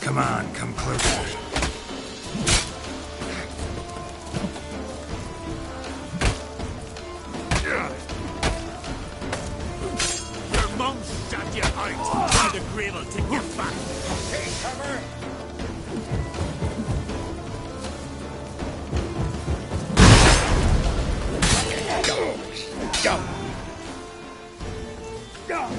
Come on, come closer. Your mum shot you out. The grave will take you back. Take cover! Go!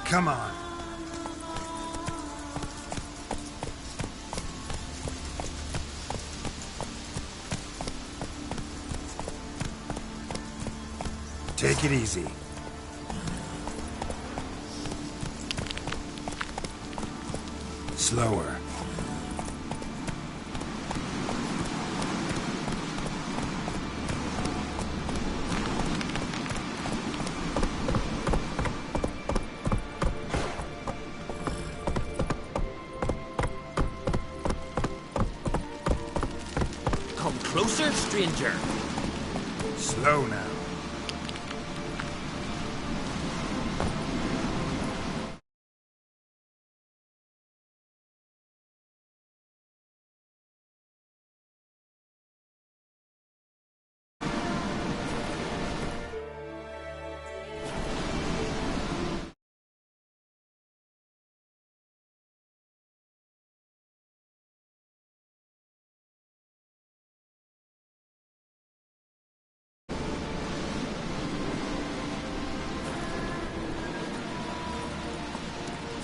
Come on. Take it easy. Slower. Come closer, stranger. Slow now.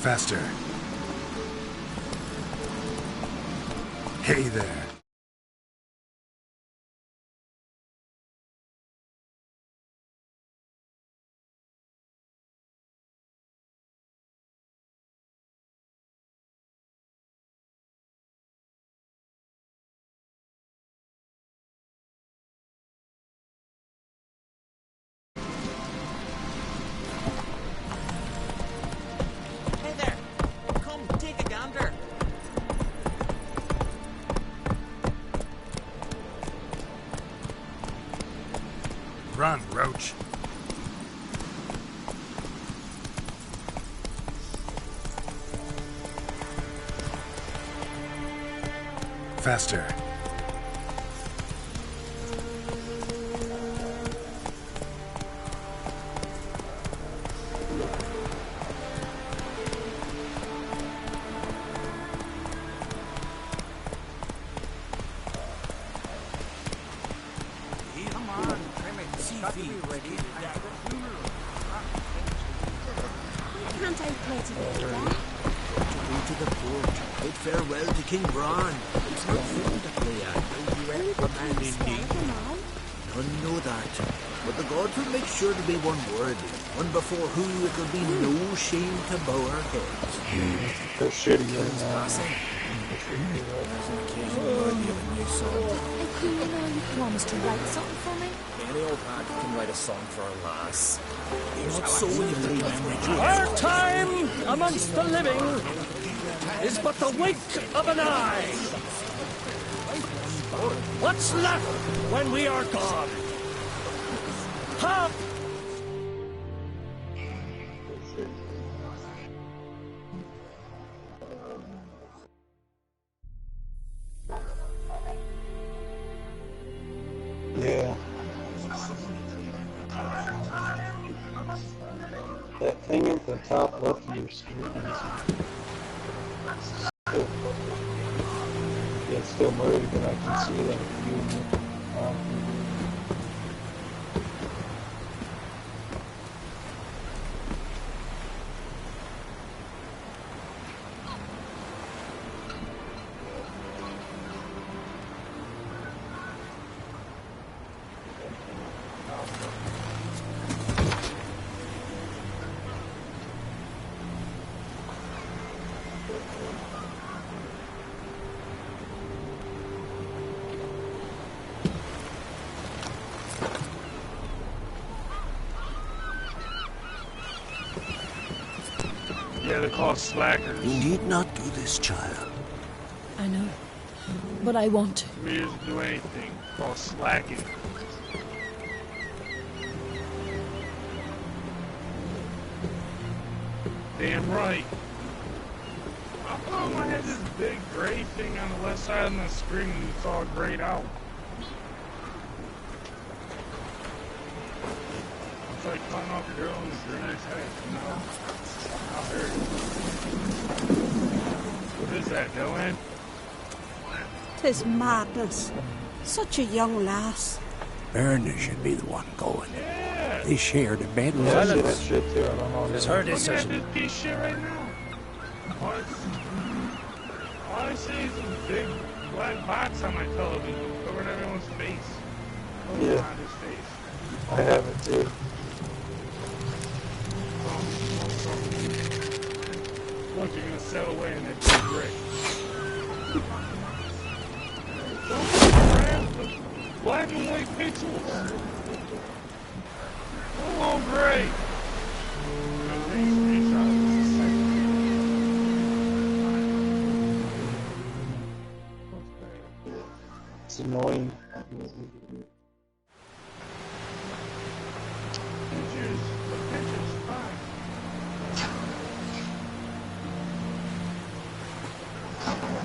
Faster. Hey there. Hey there. Come, take a gander. Run, Roach. Faster. Come on, trim it. See ready. Can't I play together? Go to the port, bid farewell to King Bran. It's not fitting to play at. A man in need. None know that. But the gods will make sure to be one worthy, one before who it will be no shame to bow our heads. They're shitty right now. And you know you promised to write something for me? Only old lad can write a song for a lass. Not so when you remember. Our time amongst the living is but the wink of an eye. What's left when we are gone? Hop! Yeah. That thing at the top left of your screen it's still blurry, but I can see that view. Yeah, they're called slackers. You need not do this, child. I know. But I want to. We doesn't do anything. It's called slacking. Damn right. Oh, I had this big gray thing on the left side of the screen and it's all grayed out. It's like cutting off your girl in the granny's head, you know? What is that, Dylan? 'Tis madness. Such a young lass. Erna should be the one going. Yeah! They shared a bed Yeah, I see that Silence. shit too. I don't know. It's her Look at decision. this piece of shit right now. All I see is a big black box on my television covering everyone's face. Yeah. On his face. I have it too. Look, you're gonna settle away in that big gray. Don't grab the black and white pixels. Oh, great. It's annoying.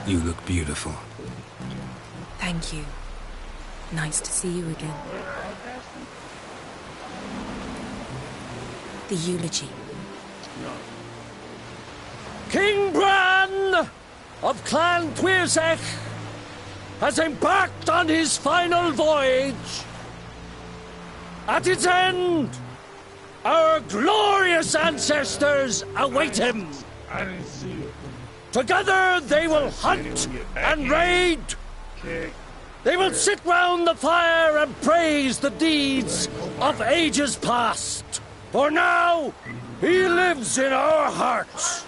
You look beautiful. Thank you. Nice to see you again. The eulogy. King Bran of Clan Twirsech has embarked on his final voyage. At its end, our glorious ancestors await him. I didn't see it. Together they will hunt and raid. Kick. They will sit round the fire and praise the deeds of ages past. For now, he lives in our hearts.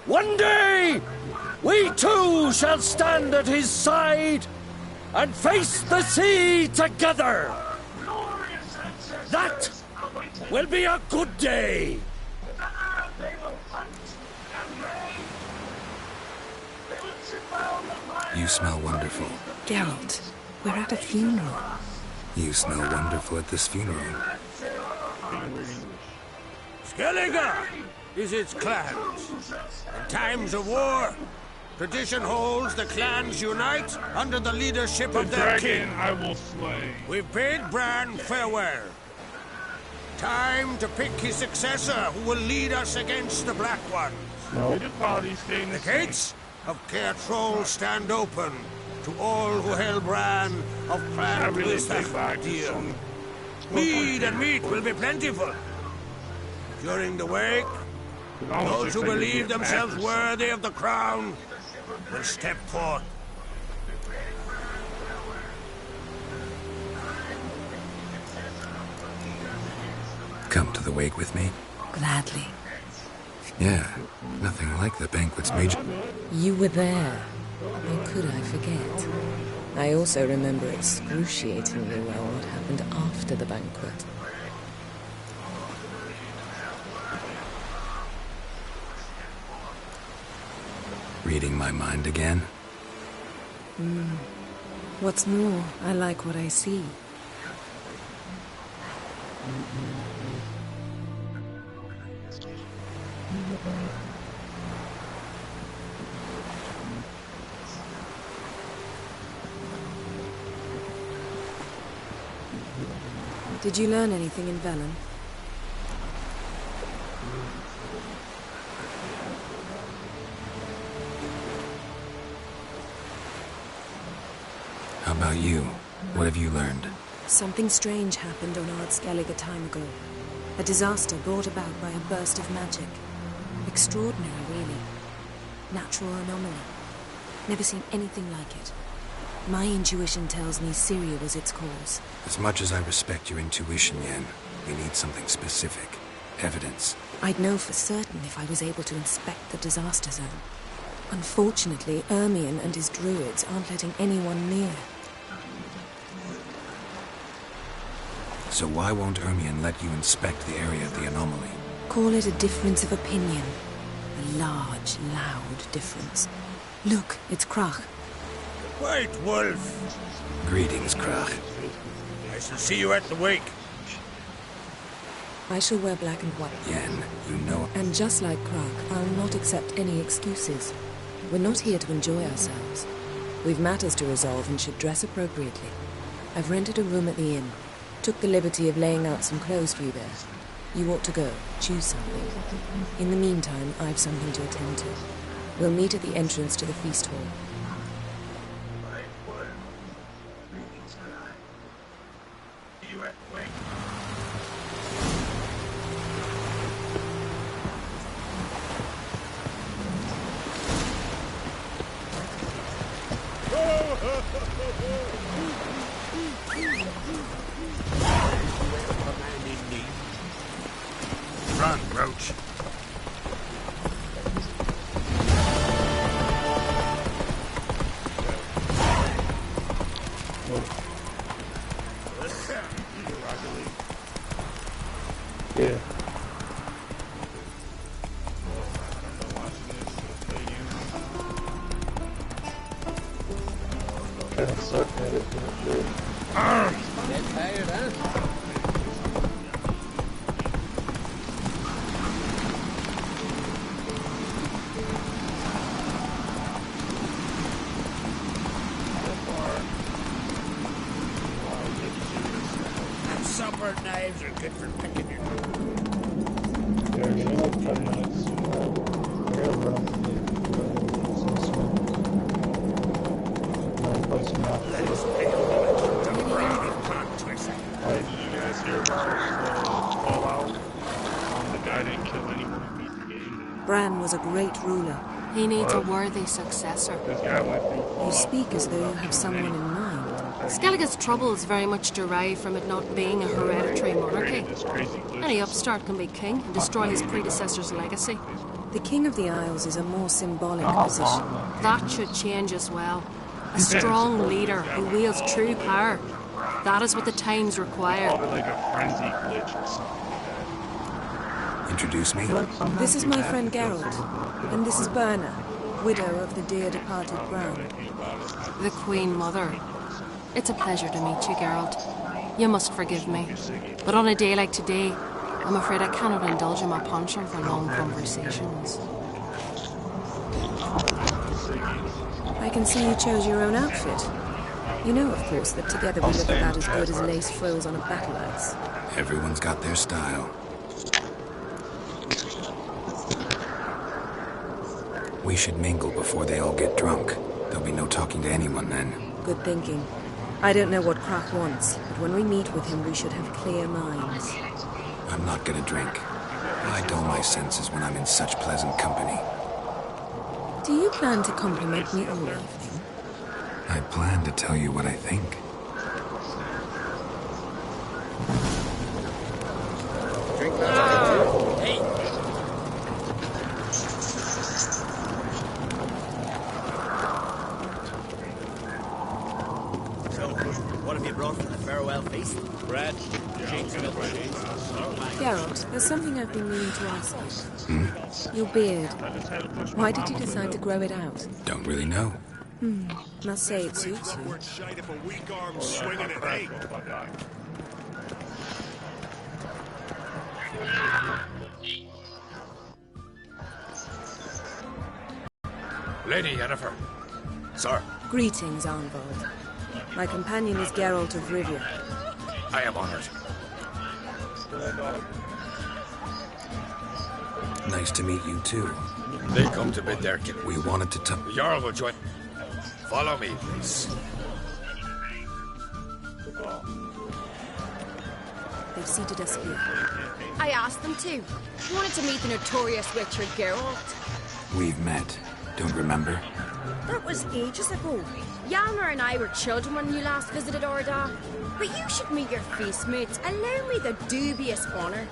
One day, we too shall stand at his side and face the sea together. That will be a good day. You smell wonderful. Geralt, we're at a funeral. You smell wonderful at this funeral. Skellige is its clans. In times of war, tradition holds the clans unite under the leadership The of their dragon king. I will slay. We've bid Bran farewell. Time to pick his successor who will lead us against the Black Ones. Did the quality stay in The the same? gates of Caer Troll stand open to all who hail Bran of I Clan really Twirsech think back to dear. some... Mead and meat will be plentiful. During the wake, those who believe themselves worthy of the crown will step forth. Come to the wake with me? Gladly. Yeah, nothing like the banquet's major. You were there. How could I forget? I also remember excruciatingly well what happened after the banquet. Reading my mind again? What's more, I like what I see. Did you learn anything in Velen? How about you? What have you learned? Something strange happened on Ardskellig a time ago. A disaster brought about by a burst of magic. Extraordinary, really. Natural anomaly. Never seen anything like it. My intuition tells me Syria was its cause. As much as I respect your intuition, Yen, we need something specific. Evidence. I'd know for certain if I was able to inspect the disaster zone. Unfortunately, Ermion and his druids aren't letting anyone near. So why won't Ermion let you inspect the area of the anomaly? Call it a difference of opinion. A large, loud difference. Look, it's Krach. White Wolf. Greetings, Krach. I shall see you at the wake. I shall wear black and white. Yen, you know... And just like Krach, I'll not accept any excuses. We're not here to enjoy ourselves. We've matters to resolve and should dress appropriately. I've rented a room at the inn. Took the liberty of laying out some clothes for you there. You ought to go. Choose something. In the meantime, I've something to attend to. We'll meet at the entrance to the feast hall. Run, Roach. Yeah. Kind of suck at it, but good. Get tired, huh? Supper knives are good for picking your... Yeah, you know, 10 minutes. I gotta run to Let us pick a moment to run can't twist. Did you guys hear about the fallout? The guy didn't kill anyone who beat the game. Bran was a great ruler. He needs a worthy successor. This guy went through fallout. You speak as though you have someone in mind. Skellig's troubles very much derive from it not being a hereditary monarchy. This crazy glitch. Any upstart can be king and destroy his predecessor's legacy. The King of the Isles is a more symbolic position. That should change as well. A strong leader who wields true power. That is what the times require. Probably like a frenzy glitch or something. Introduce me? This is my friend Geralt, and this is Berna, widow of the dear departed Bran. The Queen Mother. It's a pleasure to meet you, Geralt. You must forgive me. But on a day like today, I'm afraid I cannot indulge in my penchant for long conversations. I can see you chose your own outfit. You know, of course, that together we look about as good as lace frills on a battle axe. Everyone's got their style. We should mingle before they all get drunk. There'll be no talking to anyone then. Good thinking. I don't know what Krach wants, but when we meet with him, we should have clear minds. I'm not gonna drink. I dull my senses when I'm in such pleasant company. Do you plan to compliment me all evening? I plan to tell you what I think. Drink that. Hey! There's something I've been meaning to ask you. Your beard. Why did you decide to grow it out? Don't really know. Must say it suits you. Lady Yennefer. Sir, Greetings, Arnvald. My companion is Geralt of Rivia. I am honored. Nice to meet you, too. They come to bid their guilt. We wanted to The Jarl will join. Follow me, please. They've seated us here. I asked them to. We wanted to meet the notorious Witcher Geralt. We've met. Don't remember? That was ages ago. Yalmer and I were children when you last visited Orda. But you should meet your feast mates. Allow me the dubious honour.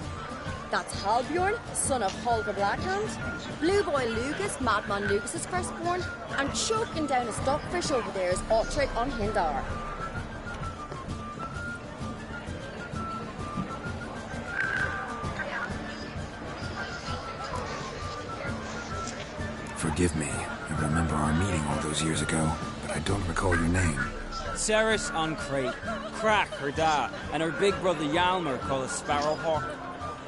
That's Halbjorn, son of Holger Blackhand. Blue Boy Lucas, Madman Lucas's firstborn. And choking down a stockfish over there is Otrek on Hindar. Forgive me. I remember our meeting all those years ago, but I don't recall your name. Ceres on Crate, Crack, her dad, and her big brother Yalmer called a Sparrowhawk.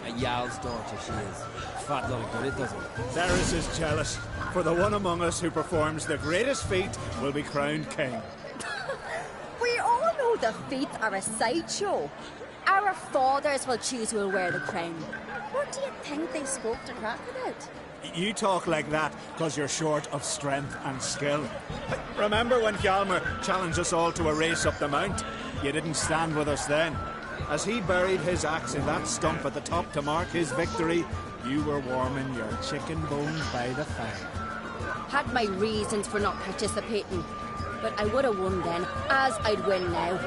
A Yal's daughter she is. Fat lot of good it doesn't. Ceres is jealous, for the one among us who performs the greatest feat will be crowned king. We all know the feet are a sideshow. Our fathers will choose who will wear the crown. What do you think they spoke to Crack about? You talk like that because you're short of strength and skill. Remember when Hjalmar challenged us all to a race up the mount? You didn't stand with us then. As he buried his axe in that stump at the top to mark his victory, you were warming your chicken bones by the fire. Had my reasons for not participating, but I would have won then, as I'd win now.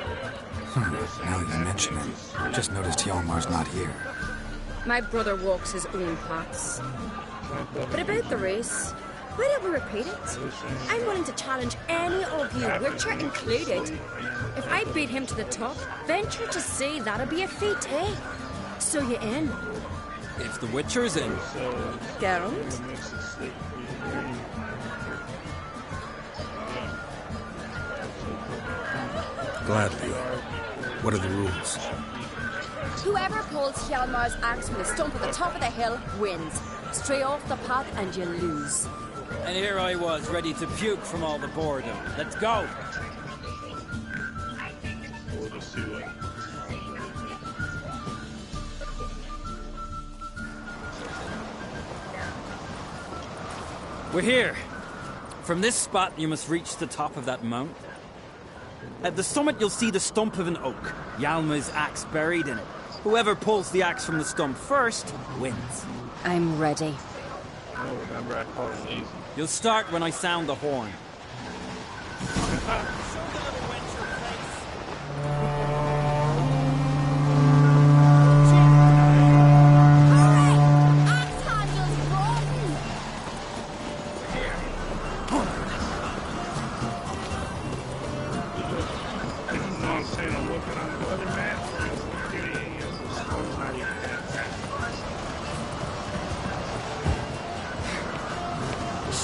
Now that you mention it, I just noticed Hjalmar's not here. My brother walks his own paths. But about the race, why don't we repeat it? I'm willing to challenge any of you, Witcher included. If I beat him to the top, venture to say that'll be a feat, eh? So you in? If the Witcher's in. Geralt? Gladly. What are the rules? Whoever pulls Hjalmar's axe from the stump at the top of the hill wins. Stray off the path and you lose. And here I was, ready to puke from all the boredom. Let's go! We're here. From this spot, you must reach the top of that mount. At the summit, you'll see the stump of an oak. Yalma's axe buried in it. Whoever pulls the axe from the stump first wins. I'm ready. Oh, remember I called it easy. You'll start when I sound the horn.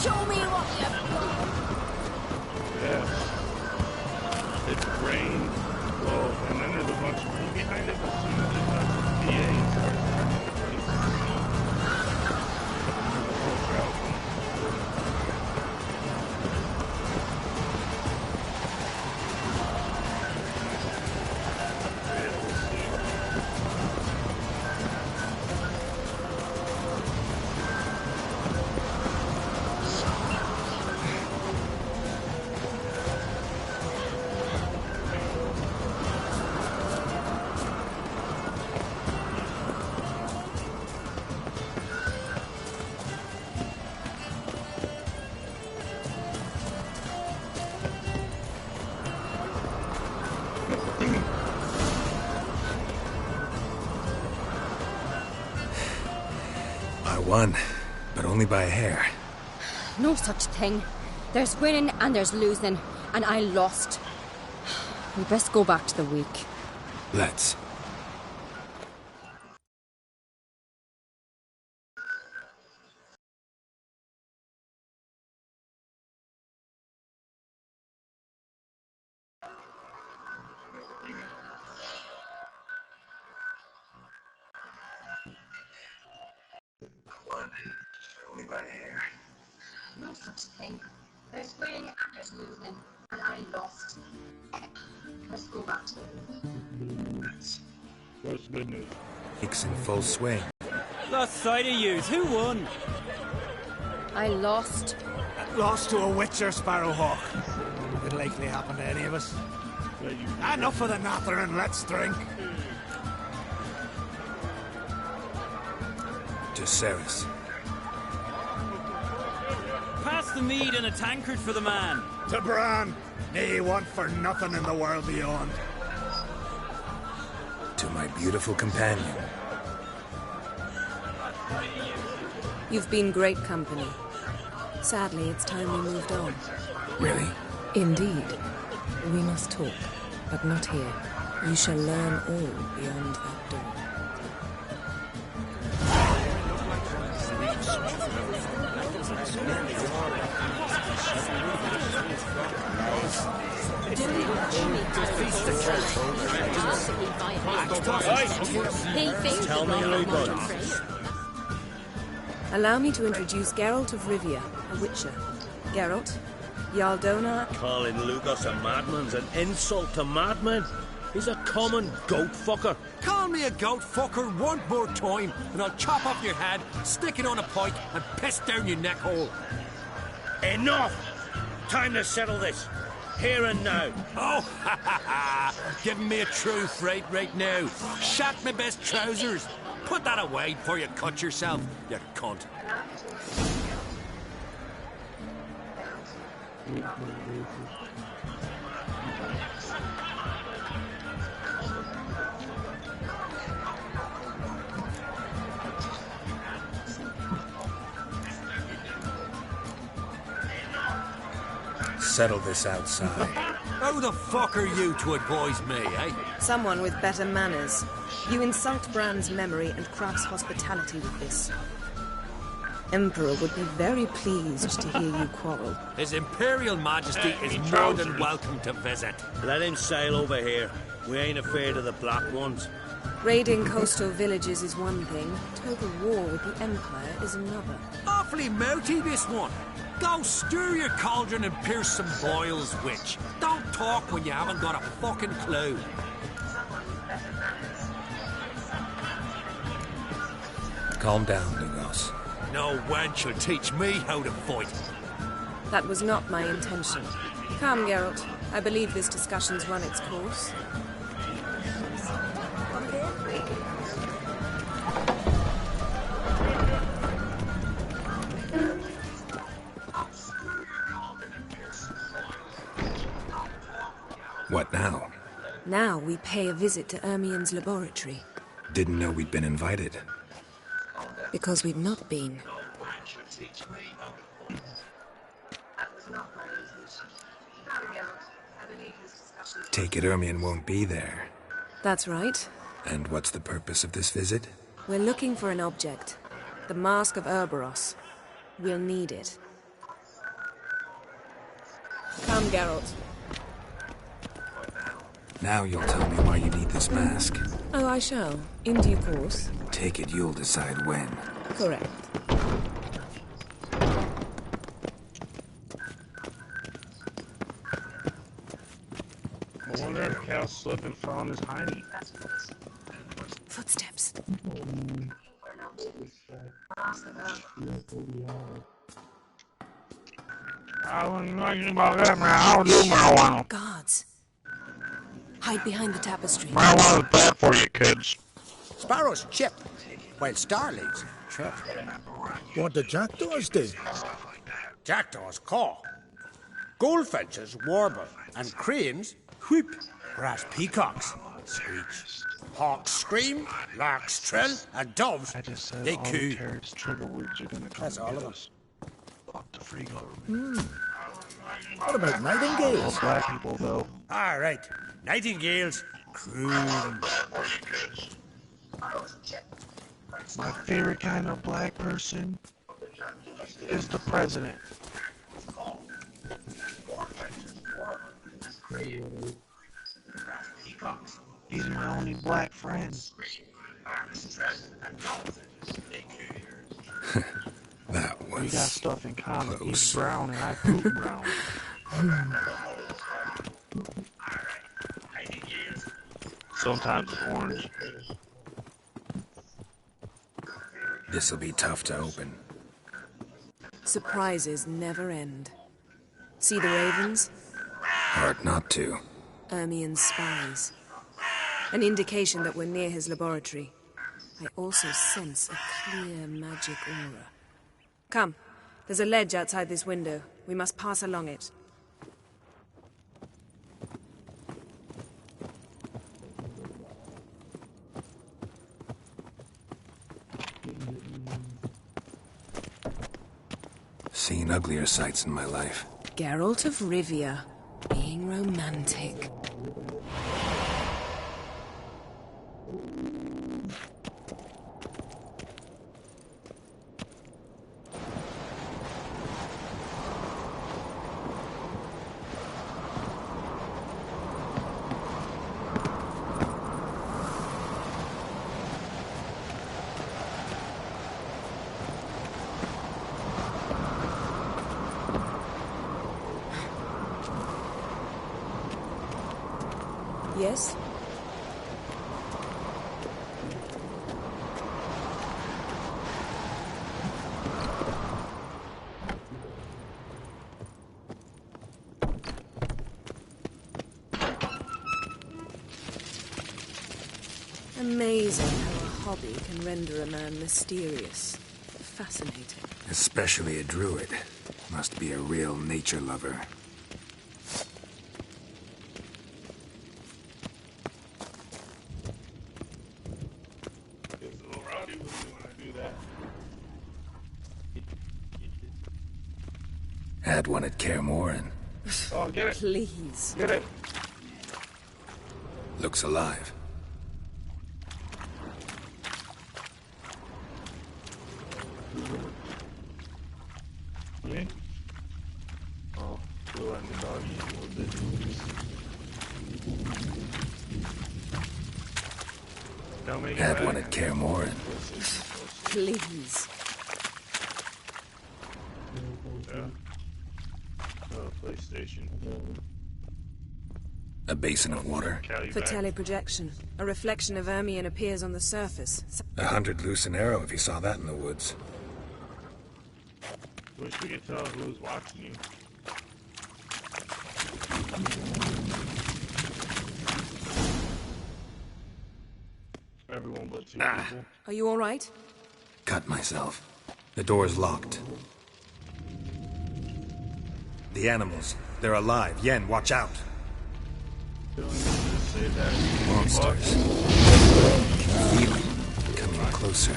Show me what you've got. Yeah. It's rain, well, and then there's a bunch of people behind it. As soon as the PA starts running, the whole crowd I won, but only by a hair. No such thing. There's winning and there's losing, and I lost. We best go back to the week. Let's. There's wind and there's movement, and I lost. Let's go back to it. What's good news? It's in full swing. Lost sight of yous. Who won? I lost. Lost to a witcher, Sparrowhawk. Could likely happen to any of us. Enough of the nattering, let's drink. To Ceres. Pass the mead and a tankard for the man. To Bran. Nay want for nothing in the world beyond. To my beautiful companion. You've been great company. Sadly, it's time we moved on. Really? Indeed. We must talk, but not here. You shall learn all beyond that door. Tell me, Lupo. Allow me to introduce Geralt of Rivia, a witcher. Geralt, Jarl Donar... Calling Lucas a madman's an insult to madmen. He's a common goat fucker. Call me a goat fucker one more time, and I'll chop off your head, stick it on a pike, and piss down your neck hole. Enough! Time to settle this. Here and now. Oh, ha ha ha! Giving me a true fright right now. Shat my best trousers. Put that away before you cut yourself, you cunt. Settle this outside. How the fuck are you to advise me, eh? Someone with better manners. You insult Bran's memory and Kraft's hospitality with this. Emperor would be very pleased to hear you quarrel. His Imperial Majesty is more than welcome to visit. Let him sail over here. We ain't afraid of the black ones. Raiding coastal villages is one thing. Total war with the Empire is another. Awfully mouty, this one. Go stir your cauldron and pierce some boils, witch. Don't talk when you haven't got a fucking clue. Calm down, Lugos. No wench will teach me how to fight. That was not my intention. Come, Geralt. I believe this discussion's run its course. What now? Now we pay a visit to Ermien's laboratory. Didn't know we'd been invited. Because we've not been. Take it Ermien won't be there. That's right. And what's the purpose of this visit? We're looking for an object. The Mask of Erboros. We'll need it. Come, Geralt. Now you'll tell me why you need this mask. Oh, I shall. In due course. Take it you'll decide when. Correct. I wonder if Cal's slipping from his hiney. Footsteps. I don't know anything about that, man. I don't do marijuana. Guards. Hide behind the tapestry. Marijuana's bad for you, kids. Sparrows chip, while starlings chirp. What do jackdaws do? Jackdaws caw. Goldfinches warble, and cranes whoop, whereas peacocks screech. Hawks scream, larks trill, and doves they coo. That's all of them. Fuck the free government. What about nightingales? Black people, though. All right, nightingales croon. My favorite kind of black person is the president. He's my only black friend. That We got was stuff in common. close. He's brown and I poop brown. Sometimes orange. This'll be tough to open. Surprises never end. See the ravens? Hard not to. Ermien's spies. An indication that we're near his laboratory. I also sense a clear magic aura. Come, there's a ledge outside this window. We must pass along it. Seen uglier sights in my life. Geralt of Rivia, being romantic. Yes? Amazing how a hobby can render a man mysterious. Fascinating. Especially a druid. Must be a real nature lover. Had one at Kaer Morhen. Oh, get it. Please. Get it. Looks alive. Me? Oh, feel like the dog eat a little bit. Don't make it Had back. one at Kaer Morhen. Please. Yeah. PlayStation. A basin of water. For teleprojection. A reflection of Ermien appears on the surface. 100 loose an arrow if you saw that in the woods. Wish we could tell who's watching you. Everyone but two people. Are you all right? Cut myself. The door's locked. The animals. They're alive. Yen, watch out. Monsters. Feel them. Coming closer.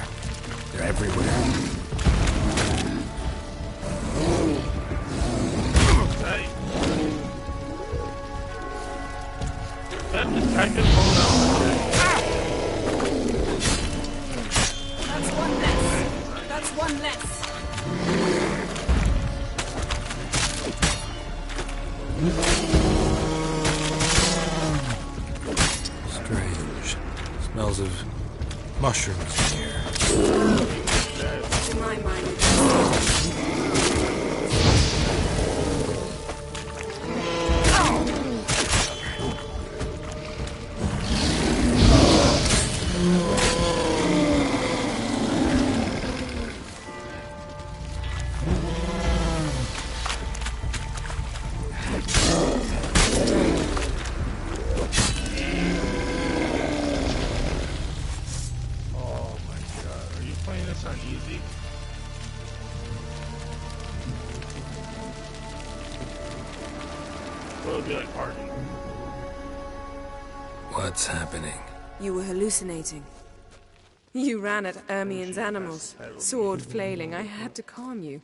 They're everywhere. Hey. That detective phone out. That's one less. That's one less. Strange. Smells of mushrooms in here. To my mind. What's happening? You were hallucinating. You ran at Ermien's animals, sword flailing. I had to calm you.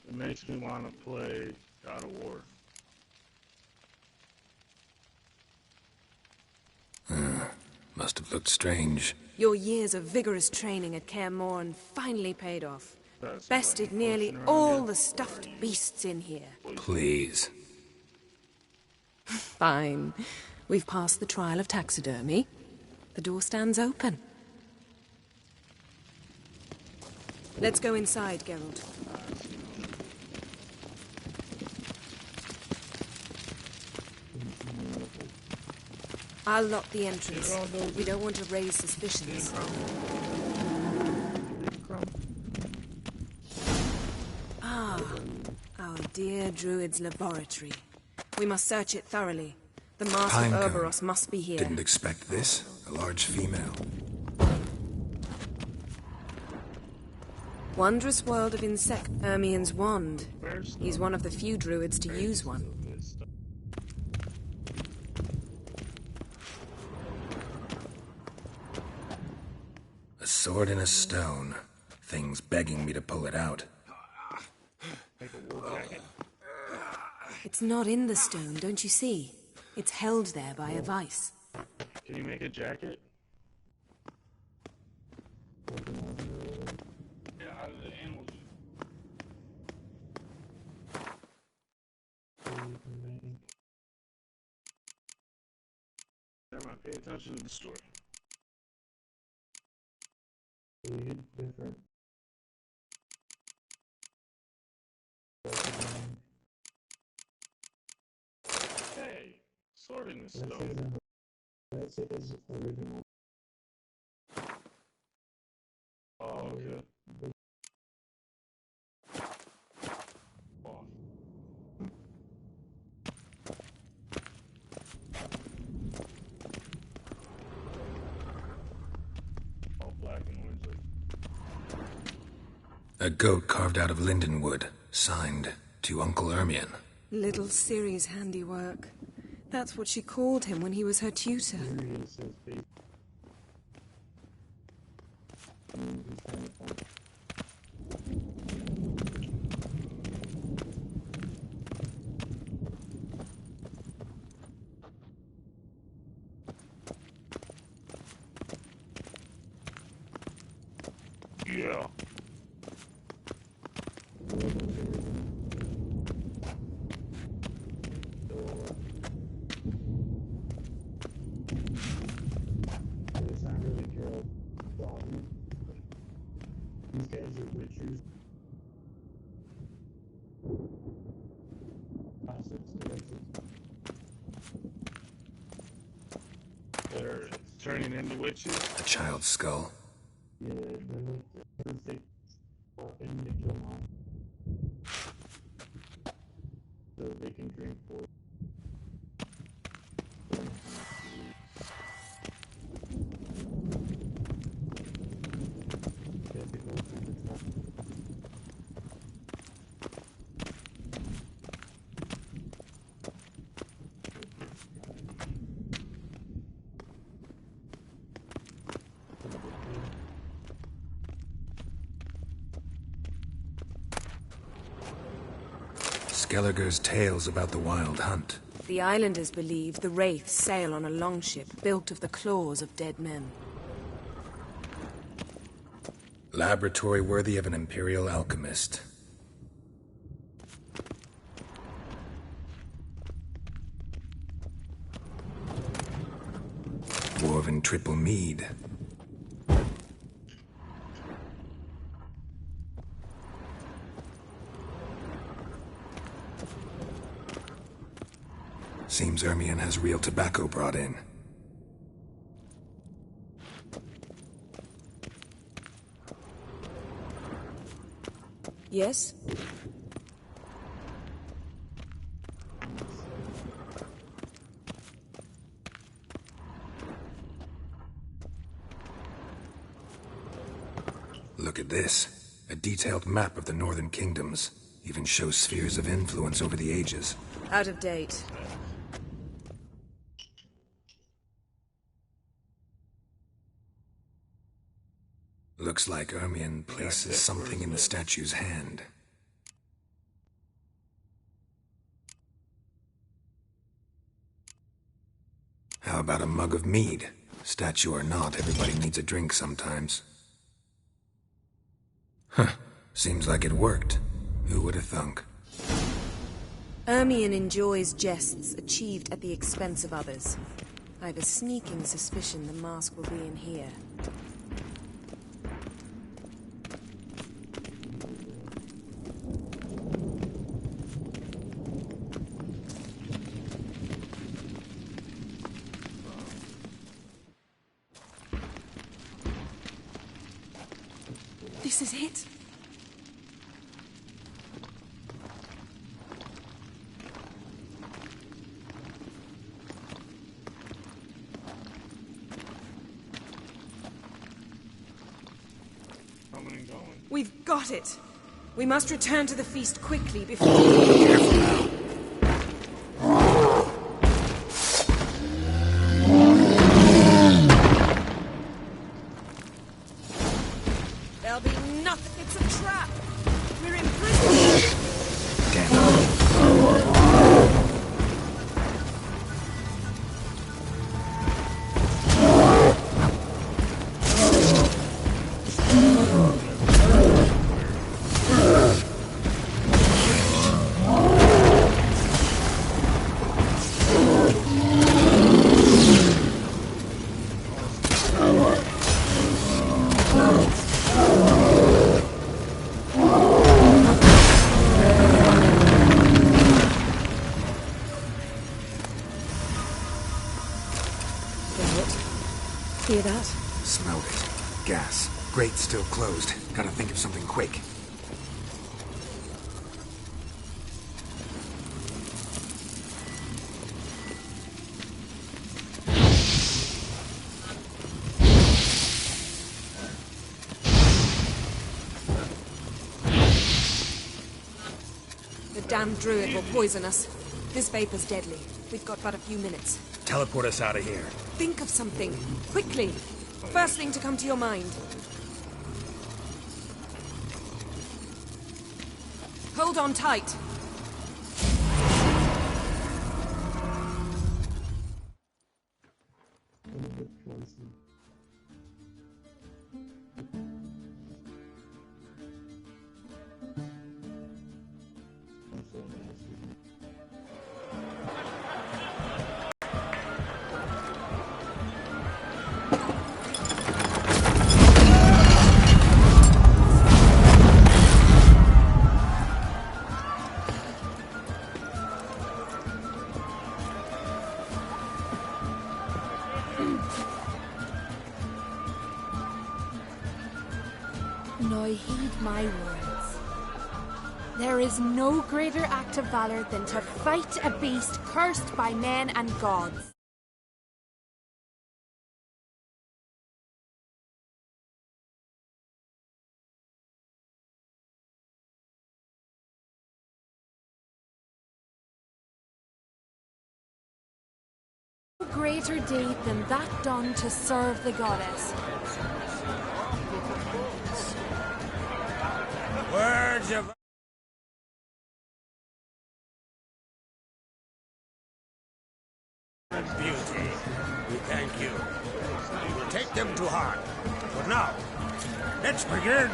It makes me want to play God of War. Must have looked strange. Your years of vigorous training at Kaer Morhen finally paid off. Bested nearly all the stuffed beasts in here. Please. Fine. We've passed the trial of taxidermy. The door stands open. Let's go inside, Geralt. I'll lock the entrance. We don't want to raise suspicions. Ah, our dear Druid's laboratory. We must search it thoroughly. The Master of Cerberus must be here. Didn't expect this. A large female. Wondrous world of insect. Ermien's wand. He's one of the few druids to use one. A sword and a stone. Thing's begging me to pull it out. It's not in the stone, don't you see? It's held there by a vice. Can you make a jacket? Yeah, out of the animal. Never mind, pay attention to the story. Different. Hey, sword in the stone. That's it as original. Oh, yeah. Oh. All black and orange. A goat carved out of linden wood, signed to Uncle Ermion. Little Ciri's handiwork. That's what she called him when he was her tutor. Yeah. These guys are witchers. They're turning into witches. A child's skull. Yeah, they're perfect in the kill so they can drink for. Skelliger's tales about the wild hunt. The islanders believe the wraiths sail on a longship built of the claws of dead men. Laboratory worthy of an imperial alchemist. Dwarven triple mead. Seems Ermion has real tobacco brought in. Yes? Look at this. A detailed map of the northern kingdoms. Even shows spheres of influence over the ages. Out of date. Looks like Ermion places something in the statue's hand. How about a mug of mead? Statue or not, everybody needs a drink sometimes. Huh. Seems like it worked. Who would have thunk? Ermion enjoys jests achieved at the expense of others. I have a sneaking suspicion the mask will be in here. This is it. We've got it. We must return to the feast quickly before... Careful now. There'll be nothing. It's a trap. We're imprisoned. Hear that? Smelled it. Gas. Grate still closed. Gotta think of something quick. The damn druid will poison us. This vapor's deadly. We've got but a few minutes. Teleport us out of here. Think of something. Quickly. First thing to come to your mind. Hold on tight. Now heed my words. There is no greater act of valor than to fight a beast cursed by men and gods. No greater deed than that done to serve the goddess. Words of beauty. We thank you. We will take them to heart. But now, let's begin.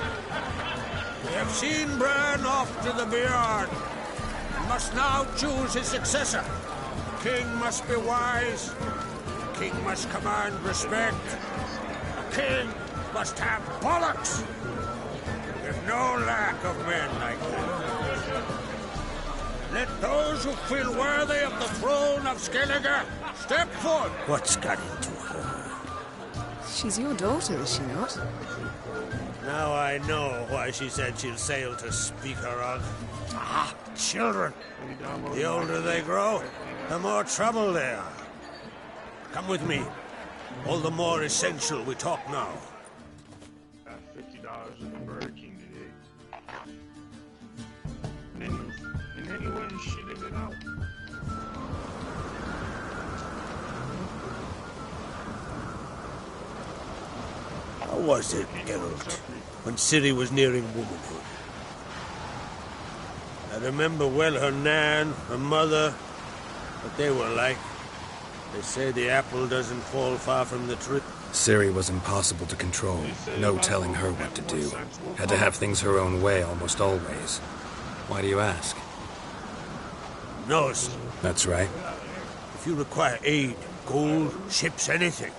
We have seen Bran off to the Beyond. We must now choose his successor. The king must be wise. The king must command respect. The king must have bollocks. There's no lack of men like that. Let those who feel worthy of the throne of Skellige step forward. What's got into her? She's your daughter, is she not? Now I know why she said she'll sail to speak her of. Ah, children. The older they grow, the more trouble they are. Come with me. All the more essential we talk now. $50 in the Burger King today. And anyone shitted it out. How was it, Geralt, when Ciri was nearing womanhood? I remember well her nan, her mother, what they were like. They say the apple doesn't fall far from the tree. Ciri was impossible to control. No telling her what to do. Had to have things her own way almost always. Why do you ask? knows. That's right. If you require aid, gold, ships, anything.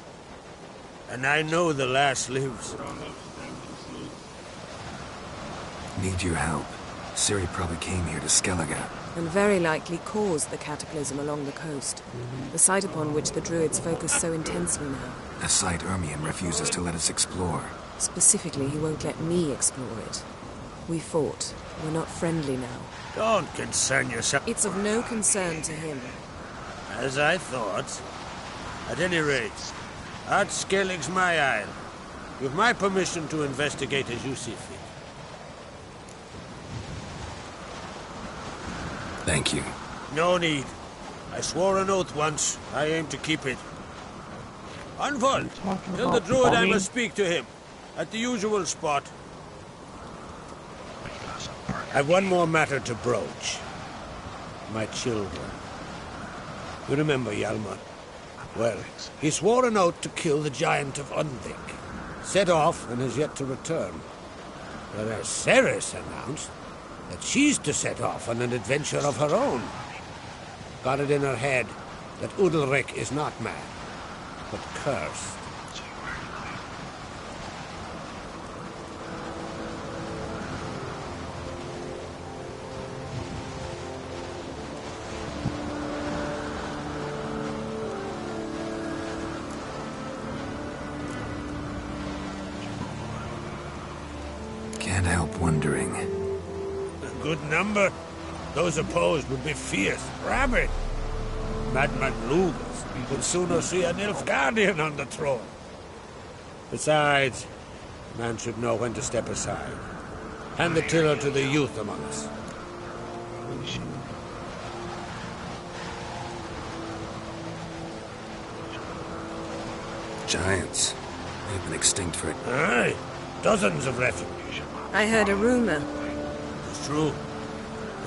And I know the lass lives. Need your help. Ciri probably came here to Skellige. And very likely caused the cataclysm along the coast. The site upon which the Druids focus so intensely now. A site Ermion refuses to let us explore. Specifically, he won't let me explore it. We fought. We're not friendly now. Don't concern yourself. It's of no concern to him. As I thought. At any rate, Art Skellig's my isle. With my permission to investigate as you see fit. Thank you. No need. I swore an oath once. I aim to keep it. Unfold. Tell the druid I must speak to him. At the usual spot. I've one more matter to broach. My children. You remember Hjalmar? Well, he swore an oath to kill the giant of Undvik. Set off and has yet to return. Whereas Ceres announced that she's to set off on an adventure of her own. Got it in her head that Udalric is not mad, but cursed. Can't help wondering. A good number. Those opposed would be fierce, rabid. Madman Lugas would sooner see an Nilfgaardian on the throne. Besides, man should know when to step aside. Hand the tiller to the youth among us. Giants. They've been extinct for... Aye, dozens of refuge. I heard a rumor. It's true.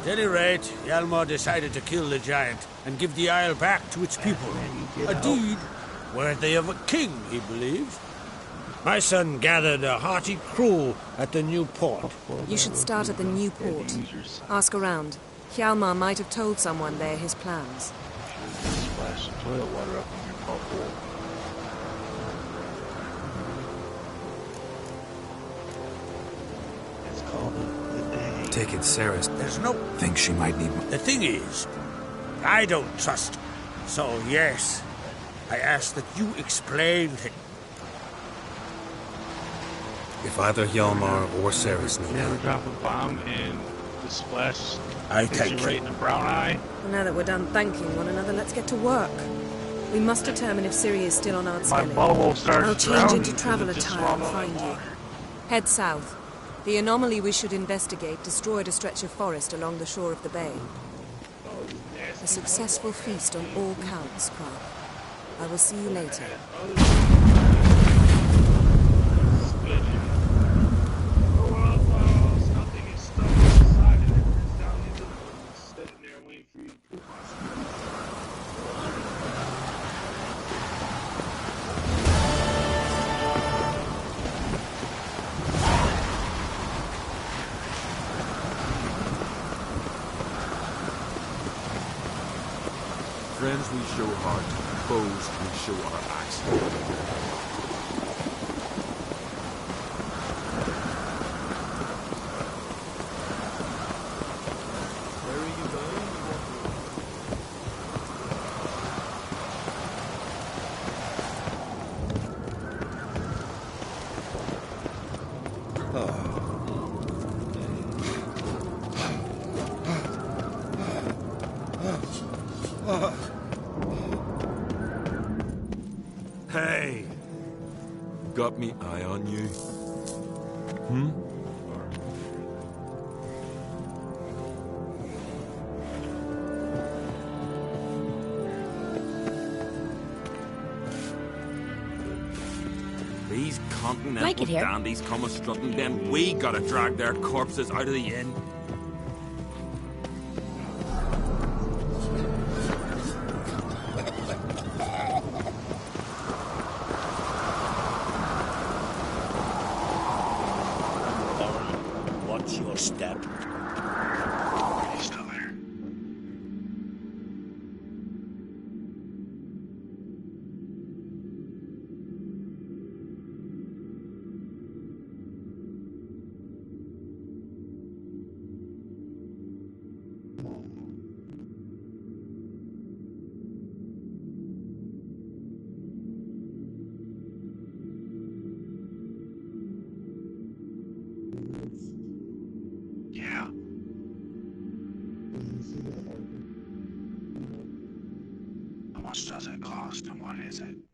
At any rate, Hjalmar decided to kill the giant and give the isle back to its people. A deed worthy of a king, he believes. My son gathered a hearty crew at the new port. You should start at the new port. Ask around. Hjalmar might have told someone there his plans. Splash some toilet water up on your bubble. It's called the day. Take it, Ceres. There's no... Think she might need... The thing is, I don't trust her. So, yes, I ask that you explain things. If either Hjalmar or Ceres knew Never that. drop a bomb and the splash I hits thank you you. right in the brown eye. Well, now that we're done thanking one another, let's get to work. We must determine if Ciri is still on My Ardskellig. bubble starts I'll change drowning into because travel it just attire and swallowed find you. water. Head south. The anomaly we should investigate destroyed a stretch of forest along the shore of the bay. A successful feast on all counts, Prague. I will see you later. Friends we show heart, foes we show our axe. Where are you going? Hey! Got me eye on you? Hmm? These continental Like it here. dandies come a-strutting, then we gotta drag their corpses out of the inn. Watch your step. He's still there. does it cost and what is it?